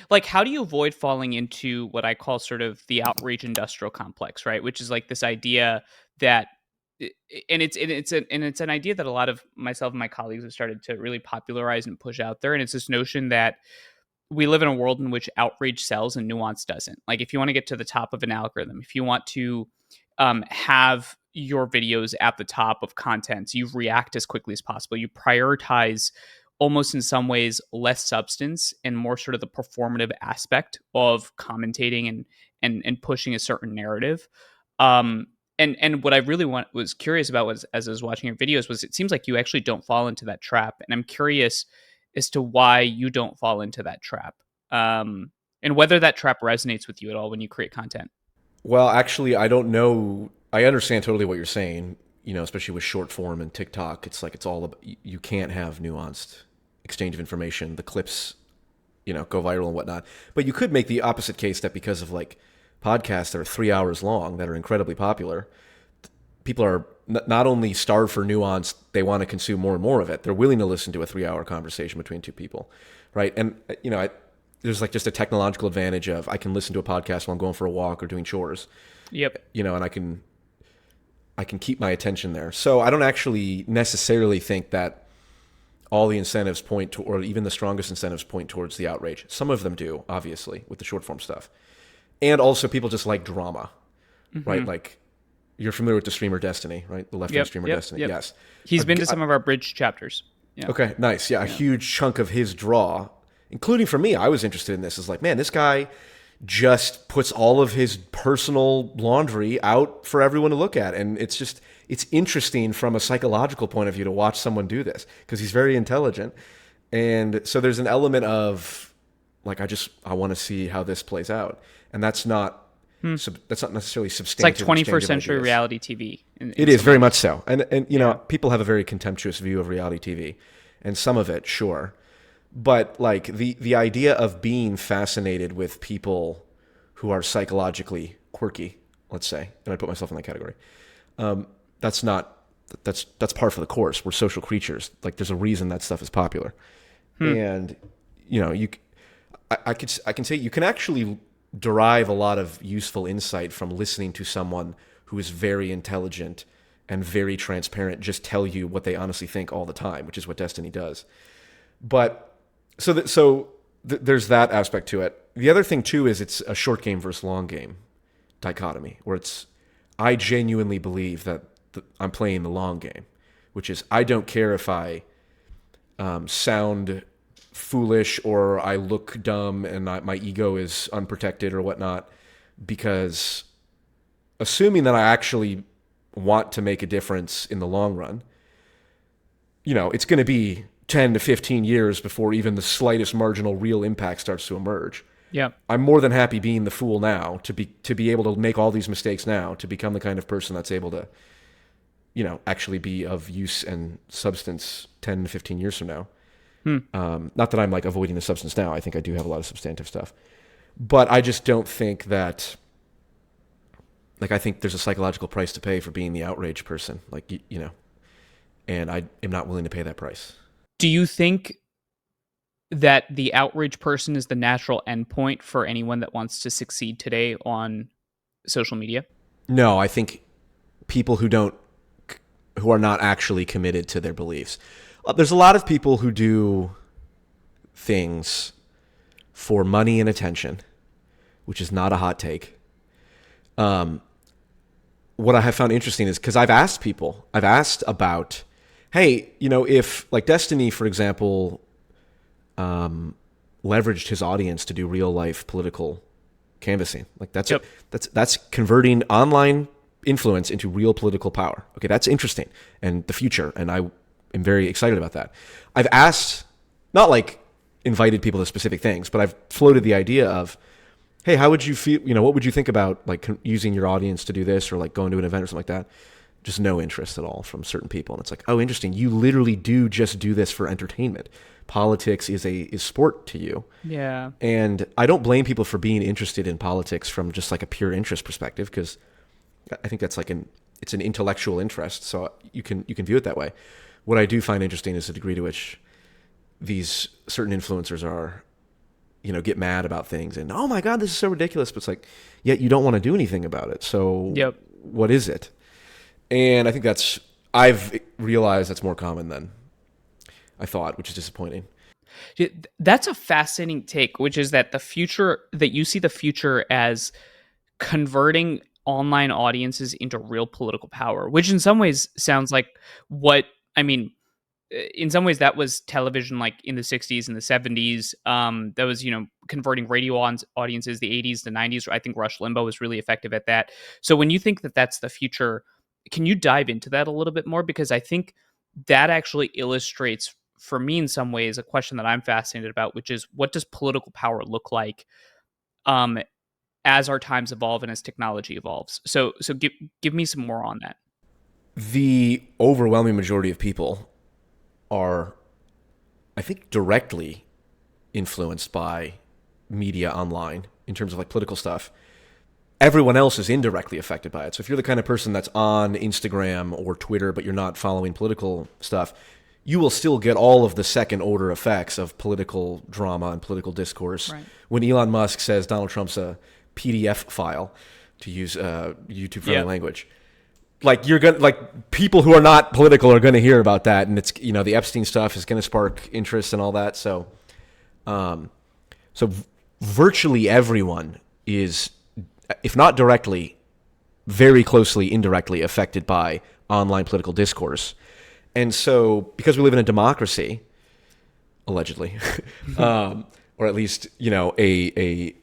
Like, how do you avoid falling into what I call sort of the outrage industrial complex, right? Which is like this idea that, and it's an idea that a lot of myself and my colleagues have started to really popularize and push out there, and it's this notion that we live in a world in which outrage sells and nuance doesn't. Like, if you want to get to the top of an algorithm, if you want to have your videos at the top of content, you react as quickly as possible. You prioritize almost in some ways less substance and more sort of the performative aspect of commentating and pushing a certain narrative. Um, and what I really was curious about was as I was watching your videos was it seems like you actually don't fall into that trap, and I'm curious as to why you don't fall into that trap, and whether that trap resonates with you at all when you create content. Well, actually, I don't know. I understand totally what you're saying. Especially with short form and TikTok, it's like it's all about, you can't have nuanced exchange of information. The clips, go viral and whatnot. But you could make the opposite case that because of like podcasts that are 3 hours long that are incredibly popular, people are not only starved for nuance, they want to consume more and more of it. They're willing to listen to a 3 hour conversation between two people, right? And there's like just a technological advantage of I can listen to a podcast while I'm going for a walk or doing chores, Yep. and I can keep my attention there. So I don't actually necessarily think that all the incentives point to, or even the strongest incentives point towards the outrage. Some of them do, obviously, with the short form stuff. And also people just like drama, right? Hmm. Like you're familiar with the streamer Destiny, right? The left-wing Yep. streamer Yep. Destiny. Yep. Yes. He's been to A, some of our bridge chapters. Yeah. Okay, nice. Yeah, a Yeah. huge chunk of his draw, including for me, I was interested in this. Is like, man, this guy just puts all of his personal laundry out for everyone to look at, and it's interesting from a psychological point of view to watch someone do this because he's very intelligent, and so there's an element of like I want to see how this plays out, and Hmm. that's not necessarily It's like substantive exchange 21st of century ideas. reality TV It in is some very much ways. so. And Yeah. people have a very contemptuous view of reality TV and some of it, sure. But like the idea of being fascinated with people who are psychologically quirky, let's say, and I put myself in that category. That's not that's par for the course. We're social creatures. Like there's a reason that stuff is popular. Hmm. And you I can say you can actually derive a lot of useful insight from listening to someone who is very intelligent and very transparent just tell you what they honestly think all the time, which is what Destiny does. But there's that aspect to it. The other thing too is it's a short game versus long game dichotomy, where I genuinely believe that I'm playing the long game, which is I don't care if I sound foolish or I look dumb and my ego is unprotected or whatnot, because assuming that I actually want to make a difference in the long run, it's going to be 10 to 15 years before even the slightest marginal real impact starts to emerge. Yeah. I'm more than happy being the fool now to be able to make all these mistakes now to become the kind of person that's able to, actually be of use and substance 10 to 15 years from now. Hmm. Not that I'm like avoiding the substance now. I think I do have a lot of substantive stuff, but I just don't think that. Like I think there's a psychological price to pay for being the outrage person. Like and I am not willing to pay that price. Do you think that the outrage person is the natural endpoint for anyone that wants to succeed today on social media? No, I think people who are not actually committed to their beliefs. There's a lot of people who do things for money and attention, which is not a hot take. What I have found interesting is because I've asked about, hey, if like Destiny, for example, leveraged his audience to do real life political canvassing, like Yep. that's converting online influence into real political power. Okay, that's interesting and the future, and I am very excited about that. I've asked, not like invited people to specific things, but I've floated the idea of, hey, how would you feel? What would you think about like using your audience to do this, or like going to an event or something like that? Just no interest at all from certain people, and it's like, oh, interesting. You literally do just do this for entertainment. Politics is sport to you, Yeah. and I don't blame people for being interested in politics from just like a pure interest perspective, because I think that's like it's an intellectual interest, so you can view it that way. What I do find interesting is the degree to which these certain influencers are get mad about things and, oh my God, this is so ridiculous. But it's like, yet you don't want to do anything about it. So Yep. what is it? And I think I've realized that's more common than I thought, which is disappointing. That's a fascinating take, which is that you see the future as converting online audiences into real political power, which in some ways sounds like what I mean. In some ways, that was television, like in the '60s and the '70s. That was converting radio audiences. The '80s, the '90s. I think Rush Limbaugh was really effective at that. So when you think that that's the future, can you dive into that a little bit more? Because I think that actually illustrates, for me, in some ways, a question that I'm fascinated about, which is what does political power look like um, as our times evolve and as technology evolves. So give me some more on that. The overwhelming majority of people are, I think, directly influenced by media online in terms of like political stuff. Everyone else is indirectly affected by it. So if you're the kind of person that's on Instagram or Twitter, but you're not following political stuff, you will still get all of the second order effects of political drama and political discourse. Right. When Elon Musk says Donald Trump's a PDF file, to use YouTube friendly language, like people who are not political are gonna hear about that, and it's the Epstein stuff is gonna spark interest and all that. So, virtually everyone is, if not directly, very closely indirectly affected by online political discourse. And so, because we live in a democracy, allegedly, or at least a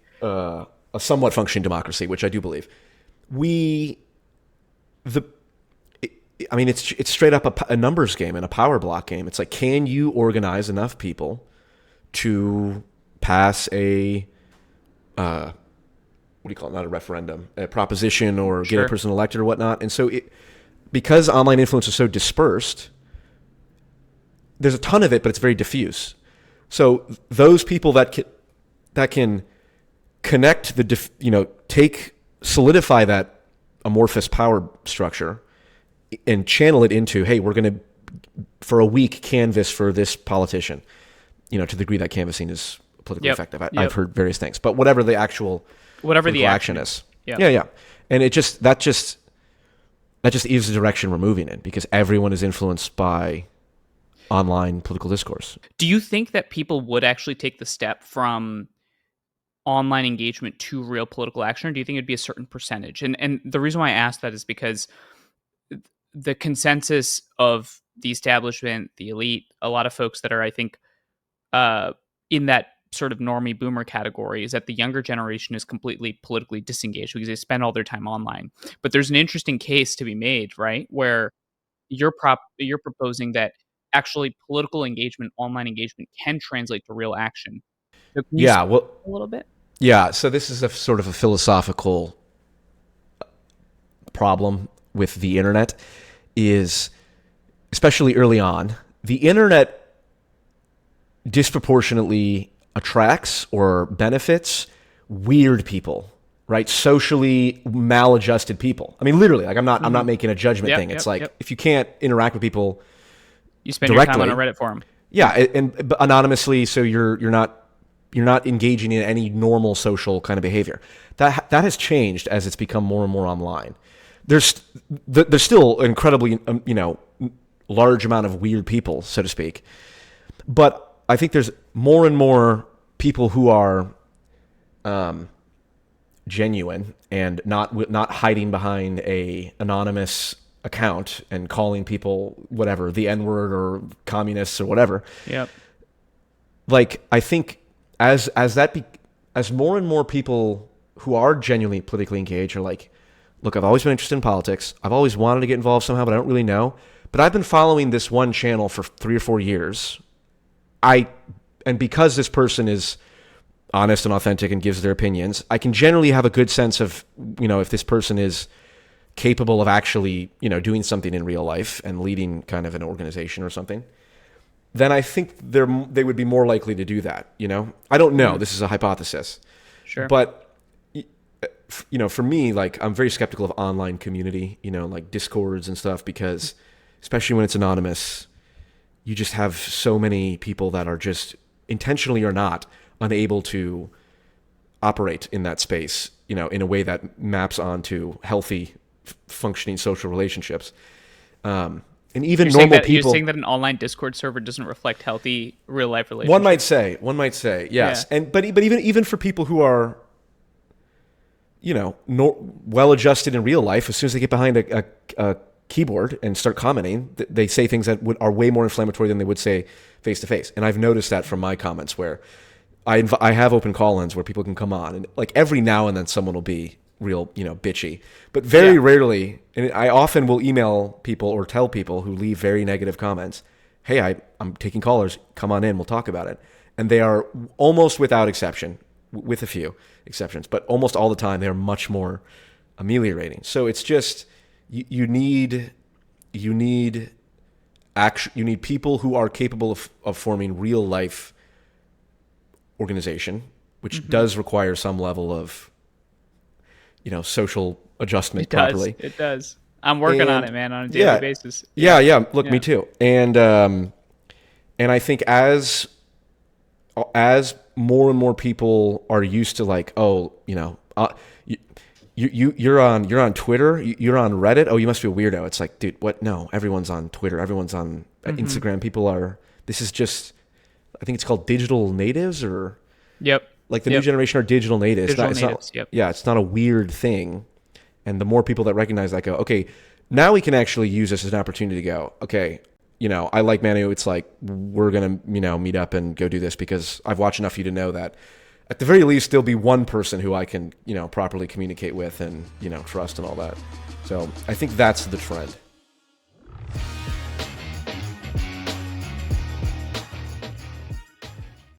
somewhat functioning democracy, which I do believe, it's straight up a numbers game and a power block game. It's like, can you organize enough people to pass a what do you call it? Not a referendum, a proposition, or get a person elected or whatnot. And so, because online influence is so dispersed, there's a ton of it, but it's very diffuse. So those people that can connect solidify that amorphous power structure and channel it into, hey, we're going to, for a week, canvass for this politician, to the degree that canvassing is politically effective. I've heard various things, but whatever the action is. Yeah. And that just is the direction we're moving in, because everyone is influenced by online political discourse. Do you think that people would actually take the step from online engagement to real political action, or do you think it'd be a certain percentage? And the reason why I ask that is because the consensus of the establishment, the elite, a lot of folks that are, I think, in that sort of normie boomer category, is that the younger generation is completely politically disengaged because they spend all their time online. But there's an interesting case to be made, right, where you're proposing that actually political engagement, online engagement, can translate to real action. So can you a little bit? Yeah, so this is a sort of a philosophical problem with the internet, is, especially early on, the internet disproportionately attracts or benefits weird people, right? Socially maladjusted people. I mean, literally, like I'm not making a judgment thing. It's if you can't interact with people, you spend directly, your time on a Reddit forum. Yeah, but anonymously, so you're not engaging in any normal social kind of behavior. That has changed as it's become more and more online. There's still an incredibly large amount of weird people, so to speak, but I think there's more and more people who are genuine and not hiding behind a anonymous account and calling people whatever, the N-word or communists or whatever. Yep. Like, I think as more and more people who are genuinely politically engaged are like, look, I've always been interested in politics. I've always wanted to get involved somehow, but I don't really know. But I've been following this one channel for 3 or 4 years. And because this person is honest and authentic and gives their opinions, I can generally have a good sense of, if this person is capable of actually, doing something in real life and leading kind of an organization or something, then I think they would be more likely to do that. I don't know. This is a hypothesis. Sure. But, for me, like, I'm very skeptical of online community, like Discords and stuff, because especially when it's anonymous, you just have so many people that are just intentionally or not unable to operate in that space, you know, in a way that maps onto healthy, functioning social relationships. And even normal people. You're saying that an online Discord server doesn't reflect healthy real life relationships. One might say, yes. Yeah. And but even for people who are, you know, well adjusted in real life, as soon as they get behind a keyboard and start commenting, they say things that are way more inflammatory than they would say face to face. And I've noticed that from my comments, where I have open call-ins where people can come on, and like every now and then someone will be real, you know, bitchy, but very rarely. And I often will email people or tell people who leave very negative comments, hey, I'm taking callers, come on in, we'll talk about it. And they are almost without exception, with a few exceptions, but almost all the time, they are much more ameliorating. So it's just, you need people who are capable of forming real life organization, which does require some level of, you know, social adjustment properly. It does. I'm working on it, man, on a daily basis. Yeah. Look, me too. And I think as more and more people are used to, like, oh, you know, you're on Twitter, you're on Reddit. Oh, you must be a weirdo. It's like, dude, what? No, everyone's on Twitter. Everyone's on Instagram. People are. This is just. I think it's called digital natives, or. Yep. Like the new generation are digital natives. It's not a weird thing. And the more people that recognize that, go, okay, now we can actually use this as an opportunity to go, okay, you know, I like Manu. It's like, we're going to, you know, meet up and go do this because I've watched enough of you to know that at the very least, there'll be one person who I can, you know, properly communicate with and, you know, trust and all that. So I think that's the trend.